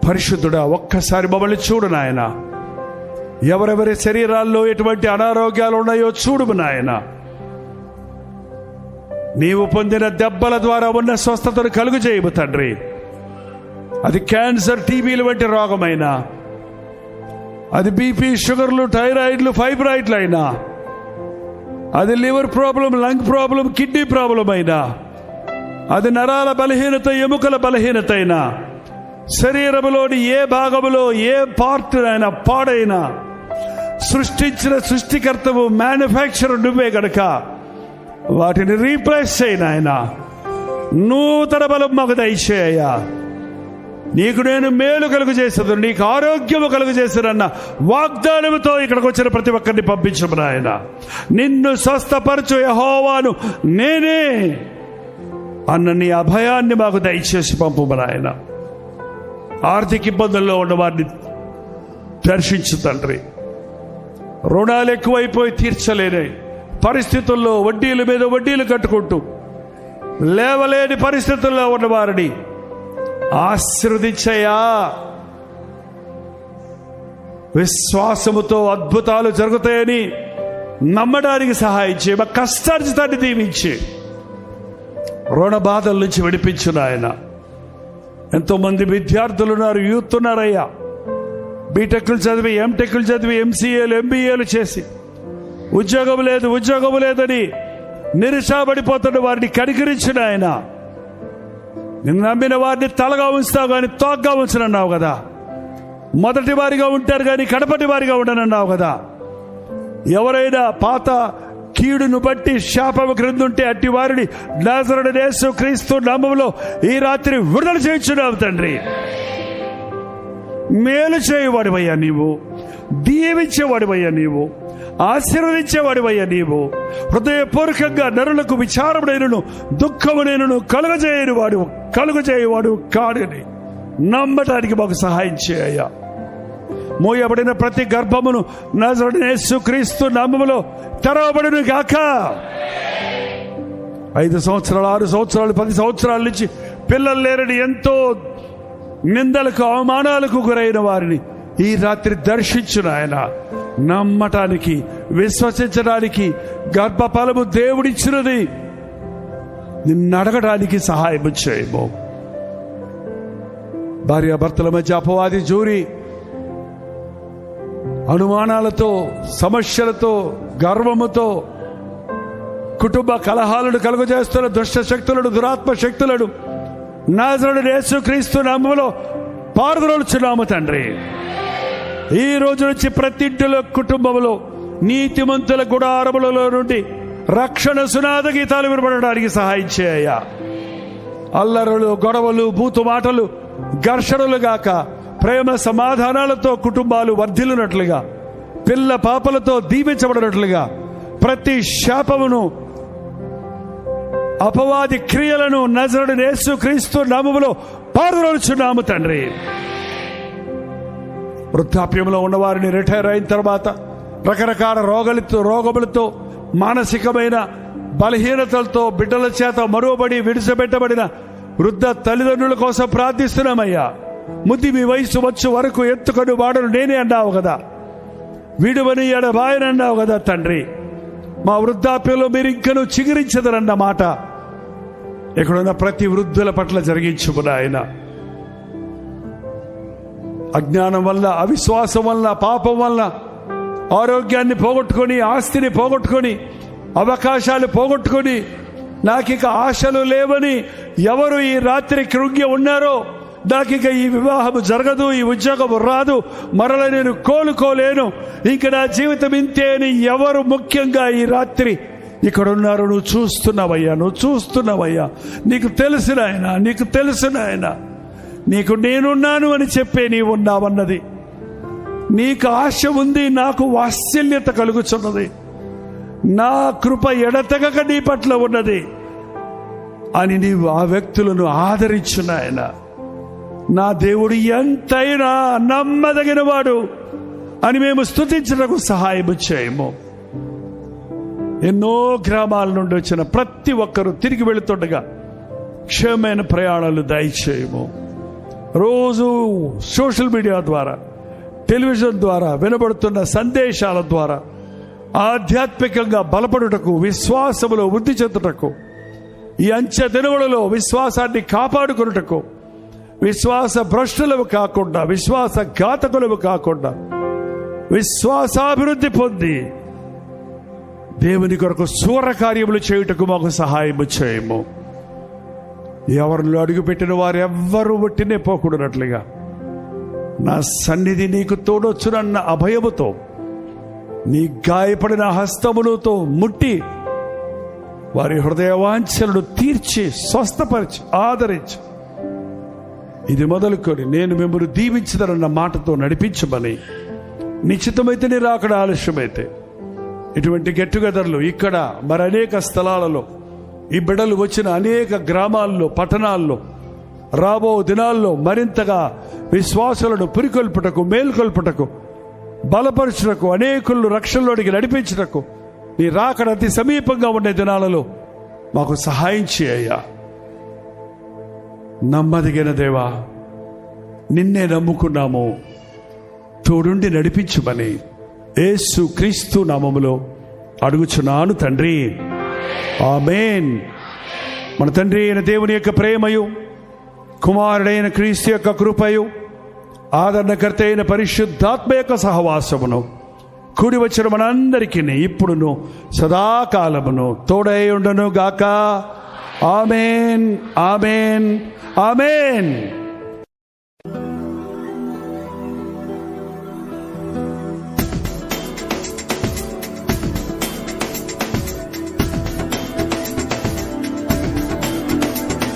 పరిశుద్ధుడా, ఒక్కసారి మమ్మల్ని చూడు నాయన. ఎవరెవరి శరీరాల్లో ఎటువంటి అనారోగ్యాలు ఉన్నాయో చూడు నాయన. నీవు పొందిన దెబ్బల ద్వారా ఉన్న స్వస్థతను కలుగు చేయము తండ్రి. అది క్యాన్సర్, టీబీలు వంటి రోగమైనా, అది బీపీ, షుగర్లు, థైరాయిడ్లు, ఫైబ్రాయిడ్లు అయినా, అది liver problem, lung problem, kidney problem అయినా, అది నరాల బలహీనత, ఎముకల బలహీనత అయినా, శరీరంలోని ఏ భాగములో ఏ పార్ట్ అయినా పాడైనా, సృష్టించిన సృష్టికర్తవు, మ్యానుఫ్యాక్చరర్ నువ్వే గనక వాటిని రీప్లేస్ చేయి నాయన. నూతన బలం మాకు దయచేయ్యా. నీకు నేను మేలు కలుగు చేసేది, నీకు ఆరోగ్యము కలుగు చేసేదన్న వాగ్దానముతో ఇక్కడికి వచ్చిన ప్రతి ఒక్కరిని పంపించము నాయన. నిన్ను స్వస్థపరచు యెహోవాను నేనే అన్న నీ అభయాన్ని మాకు దయచేసి పంపుము నాయన. ఆర్థిక ఇబ్బందుల్లో ఉన్న వారిని దర్శించు తండ్రి. రుణాలు ఎక్కువైపోయి తీర్చలేని పరిస్థితుల్లో వడ్డీల మీద వడ్డీలు కట్టుకుంటూ లేవలేని పరిస్థితుల్లో ఉన్న వారిని ఆశీర్వదించయ్యా. విశ్వాసముతో అద్భుతాలు జరుగుతాయని నమ్మడానికి సహాయం చేయ. మా కష్టార్జితాన్ని దీవించి రుణ బాధల నుంచి విడిపించు నాయన. ఎంతోమంది విద్యార్థులు ఉన్నారు, యూత్ ఉన్నారయ్యా. బీటెక్లు చదివి, ఎంటెక్లు చదివి, ఎంసీఏలు, ఎంబీఏలు చేసి ఉద్యోగం లేదని నిరుత్సాహపడిపోతున్న వారిని కనికరించిన ఆయన. నిన్ను నమ్మిన వారిని తలగా ఉంచుతావు కానీ తోగ్గా ఉంచనన్నావు కదా. మొదటి వారిగా ఉంటారు కానీ కడపటి వారిగా ఉండనన్నావు కదా. ఎవరైనా పాత కీడును బట్టి శాపము క్రిందుంటే అట్టి వారిని నజరేయుడైన యేసు క్రీస్తు నామములో ఈ రాత్రి విడుదల చేయించున్నావు తండ్రి. మేలు చేయవాడివయ్యా నీవు, దీవించేవాడివయ్యా నీవు, ఆశీర్వదించేవాడివయ్యా నీవు. హృదయపూర్వకంగా నరులకు విచారమునైనను దుఃఖమునైనను కలుగజేయవాడు కాడని నమ్మటానికి మాకు సహాయం చేయయ్యా. మోయబడిన ప్రతి గర్భమును నజరేయుడైన యేసు క్రీస్తు నామములో తెరవబడును గాక. 5 సంవత్సరాలు, 6 సంవత్సరాలు, 10 సంవత్సరాల నుంచి పిల్లలు లేరని ఎంతో నిందలకు, అవమానాలకు గురైన వారిని ఈ రాత్రి దర్శించును ఆయన. నమ్మటానికి, విశ్వసించడానికి గర్భఫలము దేవుడిచ్చినది నిన్ను అడగడానికి సహాయం చేయము. భార్యాభర్తల మధ్య అపవాది జూరి అనుమానాలతో, సమస్యలతో, గర్వముతో కుటుంబ కలహాలను కలుగజేస్తున్న దుష్ట శక్తులను, దురాత్మ శక్తులను నజరేయుడైన యేసు క్రీస్తు నామములో పారద్రోలుచున్నాము తండ్రి. ఈ రోజు నుంచి ప్రతి ఇంటిలో, కుటుంబంలో, నీతిమంతుల గుడారములలో నుండి రక్షణ సునాద గీతాలు వినబడడానికి సహాయం చేయ. అల్లరులు, గొడవలు, బూతు మాటలు, ఘర్షణలు గాక ప్రేమ సమాధానాలతో కుటుంబాలు వర్ధిల్లునట్లుగా, పిల్ల పాపలతో దీవించబడినట్లుగా ప్రతి శాపమును, అపవాది క్రియలను నజరేయుడైన యేసు క్రీస్తు నామములో పారద్రోలుచున్నాము తండ్రి. వృద్ధాప్యంలో ఉన్నవారిని, రిటైర్ అయిన తర్వాత రకరకాల రోగములతో, మానసికమైన బలహీనతలతో బిడ్డల చేత మరువబడి విడిచిపెట్టబడిన వృద్ధ తల్లిదండ్రుల కోసం ప్రార్థిస్తున్నామయ్యా. ముదిమి వయసు వచ్చు వరకు ఎత్తుకొని వాడను నేనే అన్నావు కదా, విడువని ఎడబాయని అన్నావు కదా తండ్రి. మా వృద్ధాప్యంలో మీరు ఇంకను చిగురించదరన్న మాట ఇక్కడున్న ప్రతి వృద్ధుల పట్ల జరిగించుము నాయన. అజ్ఞానం వల్ల, అవిశ్వాసం వల్ల, పాపం వల్ల ఆరోగ్యాన్ని పోగొట్టుకొని, ఆస్తిని పోగొట్టుకొని, అవకాశాలు పోగొట్టుకొని, నాకిక ఆశలు లేవని ఎవరు ఈ రాత్రి కృంగి ఉన్నారో, నాకిక ఈ వివాహము జరగదు, ఈ ఉద్యోగం రాదు, మరల నేను కోలుకోలేను, ఇంక నా జీవితం ఇంతే అని ఎవరు ముఖ్యంగా ఈ రాత్రి ఇక్కడ ఉన్నారు. నువ్వు చూస్తున్నావయ్యా. నీకు తెలిసిన ఆయన, నీకు నేనున్నాను అని చెప్పే నీవు ఉన్నావన్నది. నీకు ఆశ ఉంది, నాకు వాత్సల్యత కలుగుచున్నది, నా కృప ఎడతెగక నీ పట్ల ఉన్నది అని నీవు ఆ వ్యక్తులను ఆదరించున్నాయన. నా దేవుడు ఎంతైనా నమ్మదగిన వాడు అని మేము స్తుతించడానికి సహాయం చేయము. ఎన్నో గ్రామాల నుండి వచ్చిన ప్రతి ఒక్కరూ తిరిగి వెళుతుండగా క్షేమమైన ప్రయాణాలు దయచేయము. రోజు సోషల్ మీడియా ద్వారా, టెలివిజన్ ద్వారా వినబడుతున్న సందేశాల ద్వారా ఆధ్యాత్మికంగా బలపడుటకు, విశ్వాసములో వృద్ధి చెందుటకు, ఈ అంచె దినములలో విశ్వాసాన్ని కాపాడుకొనుటకు, విశ్వాస భ్రష్టులము కాకుండా, విశ్వాస ఘాతకులము కాకుండా విశ్వాసాభివృద్ధి పొంది దేవుని కొరకు సూర కార్యములు చేయుటకు మాకు సహాయము చేయము. ఎవరిలో అడుగుపెట్టిన వారు ఎవ్వరూ ఒట్టినే పోకూడనట్లుగా నా సన్నిధి నీకు తోడొచ్చునన్న అభయముతో నీ గాయపడిన హస్తములతో ముట్టి వారి హృదయవాంఛలను తీర్చి స్వస్థపరిచి ఆదరించి ఇది మొదలుకొని నేను మిమ్మల్ని దీవించదనన్న మాటతో నడిపించమని, నిశ్చితమైతే నీ రాకడ ఆలస్యమైతే ఇటువంటి గెట్ టుగెదర్లు ఇక్కడ మరి అనేక స్థలాలలో ఈ బిడ్డలు వచ్చిన అనేక గ్రామాల్లో, పట్టణాల్లో రాబో దినాల్లో మరింతగా విశ్వాసులను పురికొల్పుటకు, మేల్కొల్పుటకు, బలపరచుటకు, అనేకులను రక్షణలోనికి నడిపించుటకు నీ రాకడ అతి సమీపంగా ఉండే దినాలలో మాకు సహాయం చేయ్యా. నమ్మదగిన దేవా, నిన్నే నమ్ముకున్నాము, తోడుండి నడిపించుమని యేసు క్రీస్తు నామములో అడుగుచున్నాను తండ్రి, ఆమేన్. మన తండ్రి అయిన దేవుని యొక్క ప్రేమయు, కుమారుడైన క్రీస్తు యొక్క కృపయు, ఆదరణకర్త అయిన పరిశుద్ధాత్మ యొక్క సహవాసమును కూడి వచ్చిన మనందరికీ ఇప్పుడును సదాకాలమును తోడై ఉండును గాక. ఆమేన్, ఆమేన్, ఆమేన్.